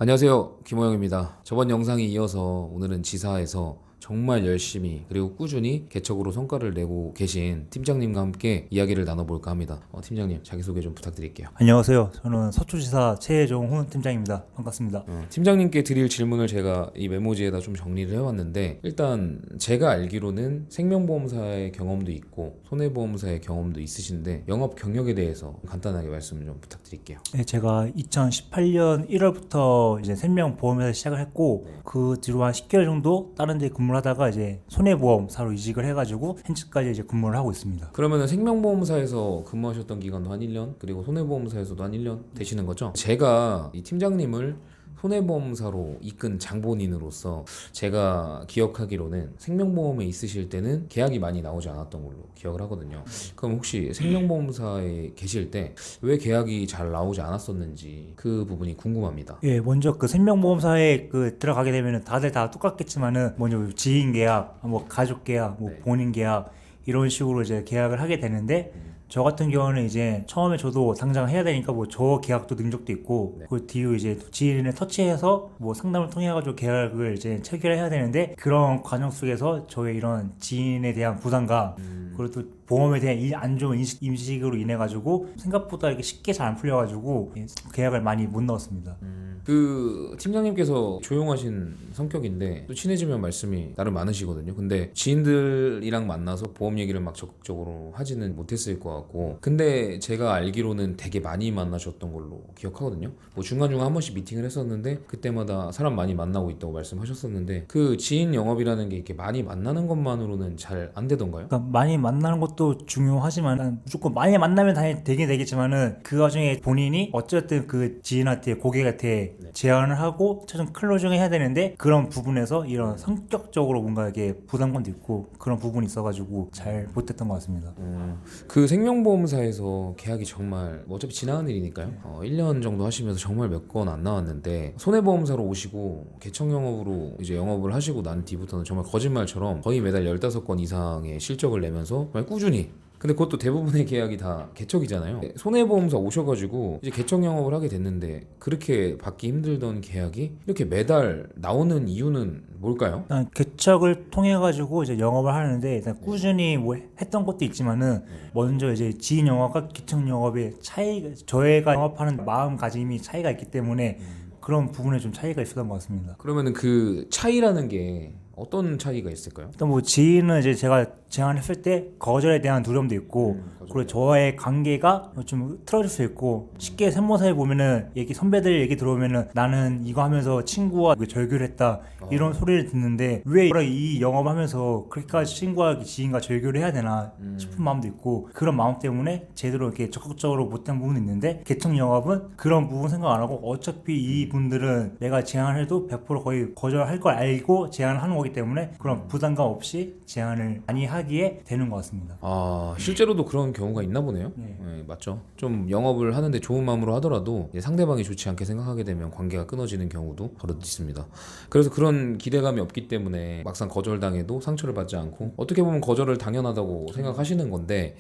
안녕하세요. 김호영입니다. 저번 영상에 이어서 오늘은 지사에서 정말 열심히 그리고 꾸준히 개척으로 성과를 내고 계신 팀장님과 함께 이야기를 나눠볼까 합니다. 팀장님 자기소개 좀 부탁드릴게요. 안녕하세요. 저는 서초지사 최종훈 팀장입니다. 반갑습니다. 팀장님께 드릴 질문을 제가 이 메모지에다 좀 정리를 해왔는데, 일단 제가 알기로는 생명보험사의 경험도 있고 손해보험사의 경험도 있으신데 영업 경력에 대해서 간단하게 말씀 좀 부탁드릴게요. 네, 제가 2018년 1월부터 이제 생명보험회사 시작을 했고 그 뒤로 한 10개월 정도 다른 데 근무를 하다가 이제 손해보험사로 이직을 해가지고 현재까지 이제 근무를 하고 있습니다. 그러면은 생명보험사에서 근무하셨던 기간도 한 1년, 그리고 손해보험사에서도 한 1년 되시는 거죠? 제가 이 팀장님을 손해보험사로 이끈 장본인으로서 제가 기억하기로는 생명보험에 있으실 때는 계약이 많이 나오지 않았던 걸로 기억을 하거든요. 그럼 혹시 생명보험사에 계실 때 왜 계약이 잘 나오지 않았었는지 그 부분이 궁금합니다. 예, 먼저 그 생명보험사에 들어가게 되면은 다들 다 똑같겠지만은 먼저 지인 계약, 뭐 가족 계약, 뭐 네. 본인 계약 이런 식으로 이제 계약을 하게 되는데 저 같은 경우는 이제 처음에 저도 당장 해야 되니까 뭐 저 계약도 능력도 있고 네. 그 뒤로 이제 지인을 터치해서 뭐 상담을 통해 가지고 계약을 이제 체결해야 되는데 그런 과정 속에서 저의 이런 지인에 대한 부담감 그리고 또 보험에 대한 안 좋은 인식으로 인해 가지고 생각보다 이렇게 쉽게 잘 안 풀려 가지고 계약을 많이 못 넣었습니다. 그 팀장님께서 조용하신 성격인데 또 친해지면 말씀이 나름 많으시거든요. 근데 지인들이랑 만나서 보험 얘기를 막 적극적으로 하지는 못했을 것 같고, 근데 제가 알기로는 되게 많이 만나셨던 걸로 기억하거든요. 뭐 중간중간 한 번씩 미팅을 했었는데 그때마다 사람 많이 만나고 있다고 말씀하셨었는데, 그 지인 영업이라는 게 이렇게 많이 만나는 것만으로는 잘 안 되던가요? 그러니까 많이 만나는 것도 중요하지만 무조건 많이 만나면 당연히 되긴 되겠지만은 그 와중에 본인이 어쨌든 그 지인한테 고객한테 제안을 하고 최종 클로징을 해야 되는데 그런 부분에서 이런 성격적으로 뭔가 이게 부담감도 있고 그런 부분이 있어가지고 잘 못했던 것 같습니다. 그 생명보험사에서 계약이 정말 뭐 어차피 지나간 일이니까요. 1년 정도 하시면서 정말 몇 건 안 나왔는데, 손해보험사로 오시고 개청 영업으로 이제 영업을 하시고 난 뒤부터는 정말 거짓말처럼 거의 매달 15건 이상의 실적을 내면서 정말 꾸준히, 근데 그것도 대부분의 계약이 다 개척이잖아요. 손해보험사 오셔가지고 이제 개척 영업을 하게 됐는데 그렇게 받기 힘들던 계약이 이렇게 매달 나오는 이유는 뭘까요? 일단 개척을 통해 가지고 이제 영업을 하는데 일단 꾸준히 뭐 했던 것도 있지만은 먼저 이제 지인 영업과 개척 영업의 차이가 저희가 영업하는 마음가짐이 차이가 있기 때문에 그런 부분에 좀 차이가 있었던 것 같습니다. 그러면은 그 차이라는 게 어떤 차이가 있을까요? 일단 뭐 지인은 이제 제가 제안했을 때 거절에 대한 두려움도 있고 그리고 저와의 관계가 좀 틀어질 수 있고 쉽게 세무사에 보면은 얘기 선배들 얘기 들어오면은 나는 이거 하면서 친구와 절교를 했다 이런 소리를 듣는데 왜 이 영업하면서 그렇게까지 친구와 지인과 절교를 해야 되나 싶은 마음도 있고 그런 마음 때문에 제대로 이렇게 적극적으로 못한 부분이 있는데 개척 영업은 그런 부분 생각 안 하고 어차피 이 분들은 내가 제안을 해도 100% 거의 거절할 걸 알고 제안을 하는 거기 때문에 그런 부담감 없이 제안을 많이 하기에 되는 것 같습니다. 실제로도 그런 경우가 있나 보네요. 네. 네, 맞죠. 좀 영업을 하는데 좋은 마음으로 하더라도 이제 상대방이 좋지 않게 생각하게 되면 관계가 끊어지는 경우도 버릇 있습니다. 그래서 그런 기대감이 없기 때문에 막상 거절당해도 상처를 받지 않고, 어떻게 보면 거절을 당연하다고 생각하시는 건데,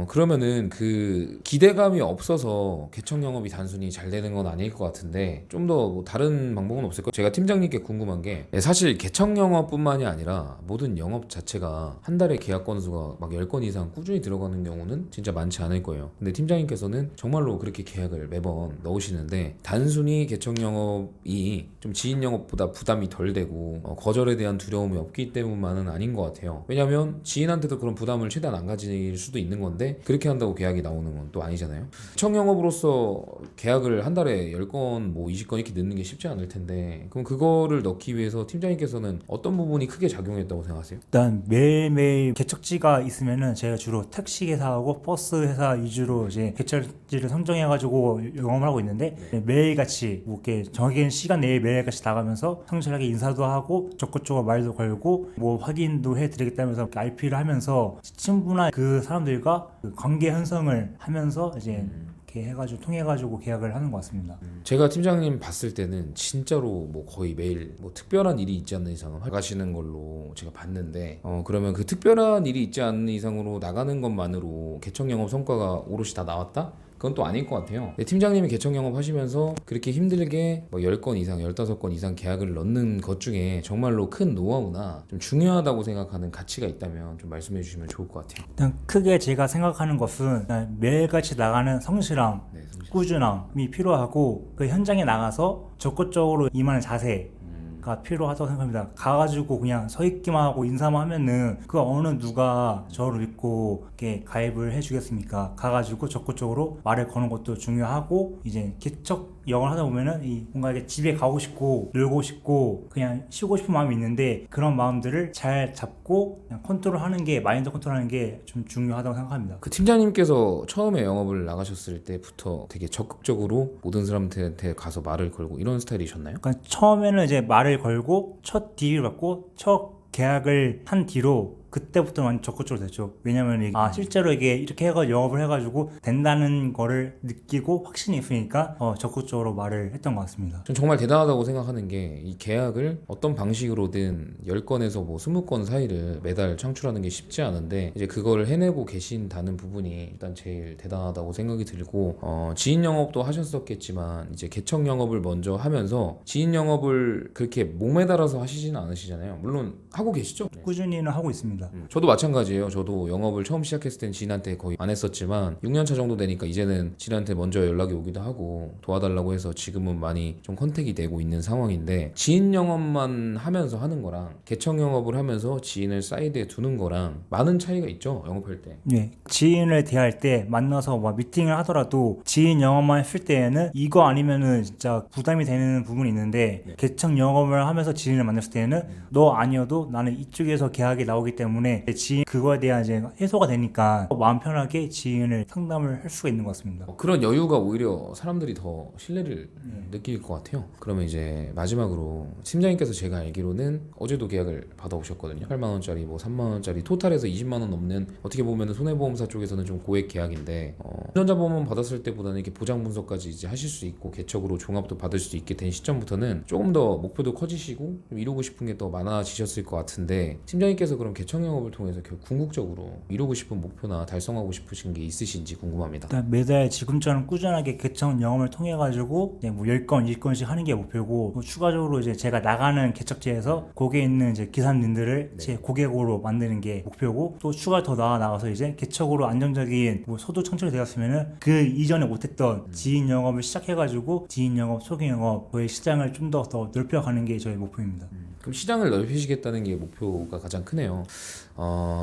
그러면은 그 기대감이 없어서 개척 영업이 단순히 잘 되는 건 아닐 것 같은데, 좀 더 뭐 다른 방법은 없을까요? 제가 팀장님께 궁금한 게, 사실 개척 영업뿐만이 아니라 모든 영업 자체가 한 달에 계약 건수가 막 10건 이상 꾸준히 들어가는 경우는 진짜 많지 않을 거예요. 근데 팀장님께서는 정말로 그렇게 계약을 매번 넣으시는데, 단순히 개척 영업이 좀 지인 영업보다 부담이 덜 되고 거절에 대한 두려움이 없기 때문만은 아닌 것 같아요. 왜냐면 지인한테도 그런 부담을 최대한 안 가질 수도 있는 건데 그렇게 한다고 계약이 나오는 건 또 아니잖아요. 개척 영업으로서 계약을 한 달에 10건 뭐 20건 이렇게 넣는 게 쉽지 않을 텐데, 그럼 그거를 넣기 위해서 팀장님께서는 어떤 부분이 크게 작용했다고 생각하세요? 일단 매일매일 개척지가 있으면은 제가 주로 택시 회사하고 버스 회사 위주로 이제 개척지를 선정해가지고 영업을 하고 있는데 매일같이 뭐 이렇게 정해진 시간 내에 매일같이 나가면서 성실하게 인사도 하고 적극적으로 말도 걸고 뭐 확인도 해드리겠다면서 RP를 하면서 친분한 그 사람들과 그 관계 형성을 하면서 이제 이렇게 해가지고 통해가지고 계약을 하는 것 같습니다. 제가 팀장님 봤을 때는 진짜로 뭐 거의 매일 뭐 특별한 일이 있지 않는 이상은 나가시는 걸로 제가 봤는데, 그러면 그 특별한 일이 있지 않는 이상으로 나가는 것만으로 개척 영업 성과가 오롯이 다 나왔다? 그건 또 아닐 것 같아요. 근데 팀장님이 개척 영업 하시면서 그렇게 힘들게 뭐 10건 이상 15건 이상 계약을 넣는 것 중에 정말로 큰 노하우나 좀 중요하다고 생각하는 가치가 있다면 좀 말씀해 주시면 좋을 것 같아요. 일단 크게 제가 생각하는 것은 일단 매일같이 나가는 성실함, 네, 꾸준함이 필요하고 그 현장에 나가서 적극적으로 임하는 자세가 필요하다고 생각합니다. 가가지고 그냥 서 있기만 하고 인사만 하면은 그 어느 누가 저를 믿고 이렇게 가입을 해주겠습니까? 가가지고 적극적으로 말을 거는 것도 중요하고 이제 개척 영어를 하다 보면은 이 뭔가 이렇게 집에 가고 싶고 놀고 싶고 그냥 쉬고 싶은 마음이 있는데 그런 마음들을 잘 잡고 그냥 컨트롤하는 게 마인드 컨트롤하는 게 좀 중요하다고 생각합니다. 그 팀장님께서 처음에 영업을 나가셨을 때부터 되게 적극적으로 모든 사람들한테 가서 말을 걸고 이런 스타일이셨나요? 그러니까 처음에는 이제 말을 걸고 첫 딜을 받고 첫 계약을 한 뒤로 그때부터 완전 적극적으로 됐죠. 왜냐면 이게 실제로 이게 이렇게 해가 영업을 해가지고 된다는 거를 느끼고 확신이 있으니까 적극적으로 말을 했던 것 같습니다. 전 정말 대단하다고 생각하는 게 이 계약을 어떤 방식으로든 10건에서 뭐 20건 사이를 매달 창출하는 게 쉽지 않은데 이제 그거를 해내고 계신다는 부분이 일단 제일 대단하다고 생각이 들고 지인 영업도 하셨었겠지만 이제 개척 영업을 먼저 하면서 지인 영업을 그렇게 목매달아서 하시지는 않으시잖아요. 물론 하고 계시죠? 네. 꾸준히는 하고 있습니다. 저도 마찬가지예요. 저도 영업을 처음 시작했을 땐 지인한테 거의 안 했었지만 6년 차 정도 되니까 이제는 지인한테 먼저 연락이 오기도 하고 도와달라고 해서 지금은 많이 좀 컨택이 되고 있는 상황인데 지인 영업만 하면서 하는 거랑 개척 영업을 하면서 지인을 사이드에 두는 거랑 많은 차이가 있죠. 영업할 때. 네, 지인을 대할 때 만나서 막 미팅을 하더라도 지인 영업만 했을 때에는 이거 아니면은 진짜 부담이 되는 부분이 있는데 개척 영업을 하면서 지인을 만났을 때는 너 아니어도 나는 이쪽에서 계약이 나오기 때문에 지인 그거에 대한 이제 해소가 되니까 마음 편하게 지인을 상담을 할 수가 있는 것 같습니다. 그런 여유가 오히려 사람들이 더 신뢰를 느낄 것 같아요. 그러면 이제 마지막으로 팀장님께서 제가 알기로는 어제도 계약을 받아오셨거든요. 8만 원짜리 뭐 3만 원짜리 토탈에서 20만 원 넘는 어떻게 보면 손해보험사 쪽에서는 좀 고액 계약인데 운전자보험 받았을 때보다는 이렇게 보장 분석까지 이제 하실 수 있고 개척으로 종합도 받을 수 있게 된 시점부터는 조금 더 목표도 커지시고 좀 이루고 싶은 게 더 많아지셨을 것 같은데 팀장님께서 그럼 개척 영업을 통해서 궁극적으로 이루고 싶은 목표나 달성하고 싶으신 게 있으신지 궁금합니다. 일단 매달 지금처럼 꾸준하게 개척 영업을 통해 가지고 뭐 10건, 20건씩 하는 게 목표고 또 추가적으로 이제 제가 나가는 개척지에서 거기에 있는 이제 기사님들을 제 고객으로 만드는 게 목표고 또 추가 더 나가서 이제 개척으로 안정적인 뭐 소득 창출이 되었으면은 그 이전에 못했던 지인 영업을 시작해 가지고 지인 영업, 소개 영업 저의 시장을 좀 더 넓혀가는 게 저의 목표입니다. 그럼 시장을 넓히시겠다는 게 목표가 가장 크네요.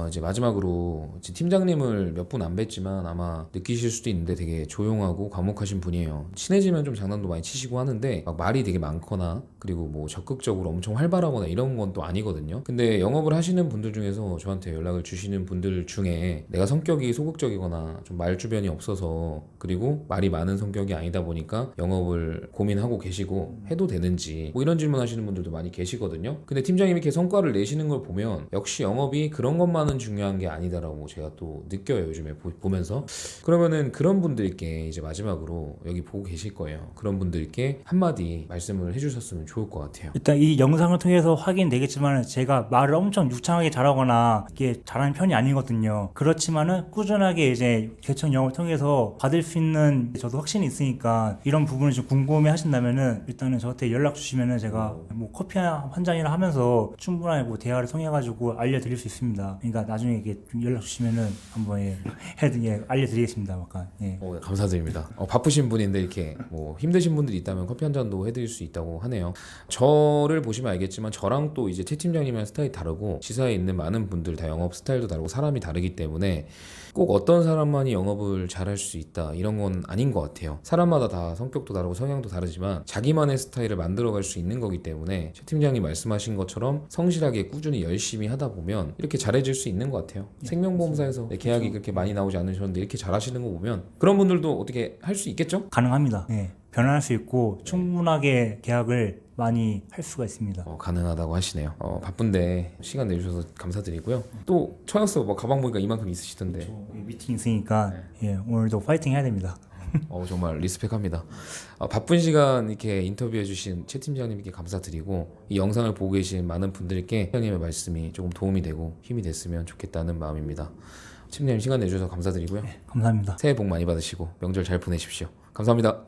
이제 마지막으로 이제 팀장님을 몇 분 안 뵀지만 아마 느끼실 수도 있는데 되게 조용하고 과묵하신 분이에요. 친해지면 좀 장난도 많이 치시고 하는데 막 말이 되게 많거나 그리고 뭐 적극적으로 엄청 활발하거나 이런 건 또 아니거든요. 근데 영업을 하시는 분들 중에서 저한테 연락을 주시는 분들 중에 내가 성격이 소극적이거나 좀 말 주변이 없어서 그리고 말이 많은 성격이 아니다 보니까 영업을 고민하고 계시고 해도 되는지 뭐 이런 질문 하시는 분들도 많이 계시거든요. 근데 팀장님이 이렇게 성과를 내시는 걸 보면 역시 영업이 그런 것만은 중요한 게 아니다라고 제가 또 느껴요. 요즘에 보면서. 그러면은 그런 분들께 이제 마지막으로 여기 보고 계실 거예요. 그런 분들께 한마디 말씀을 해주셨으면 좋을 것 같아요. 일단 이 영상을 통해서 확인되겠지만 제가 말을 엄청 유창하게 잘하거나 이게 잘하는 편이 아니거든요. 그렇지만은 꾸준하게 이제 개척 영업을 통해서 받을 수 있는 저도 확신이 있으니까 이런 부분을 좀 궁금해 하신다면은 일단은 저한테 연락 주시면은 제가 뭐 커피 한 잔이라 하면서 충분하게 뭐 대화를 통해 가지고 알려드릴 수 있습니다. 그러니까 나중에 이게 좀 연락 주시면은 한번 알려드리겠습니다. 약간 감사드립니다. 바쁘신 분인데 이렇게 뭐 힘드신 분들이 있다면 커피 한 잔도 해드릴 수 있다고 하네요. 저를 보시면 알겠지만 저랑 또 이제 최 팀장님이랑 스타일이 다르고 지사에 있는 많은 분들 다 영업 스타일도 다르고 사람이 다르기 때문에 꼭 어떤 사람만이 영업을 잘할 수 있다 이런 건 아닌 것 같아요. 사람마다 다 성격도 다르고 성향도 다르지만 자기만의 스타일을 만들어갈 수 있는 거기 때문에 최 팀장님 말씀하신 것처럼 성실하게 꾸준히 열심히 하다 보면 이렇게 잘해질 수 있는 것 같아요. 생명보험사에서 계약이 그렇게 많이 나오지 않으셨는데 이렇게 잘하시는 거 보면 그런 분들도 어떻게 할 수 있겠죠? 가능합니다. 변화할 수 있고 충분하게 계약을 많이 할 수가 있습니다. 가능하다고 하시네요. 바쁜데 시간 내주셔서 감사드리고요. 또 처였어 뭐 가방 보니까 이만큼 있으시던데. 그렇죠. 미팅 있으니까 오늘도 파이팅 해야 됩니다. 정말 리스펙합니다. 바쁜 시간 이렇게 인터뷰해 주신 최 팀장님께 감사드리고 이 영상을 보고 계신 많은 분들께 팀장님의 말씀이 조금 도움이 되고 힘이 됐으면 좋겠다는 마음입니다. 팀장님 시간 내주셔서 감사드리고요. 감사합니다. 새해 복 많이 받으시고 명절 잘 보내십시오. 감사합니다.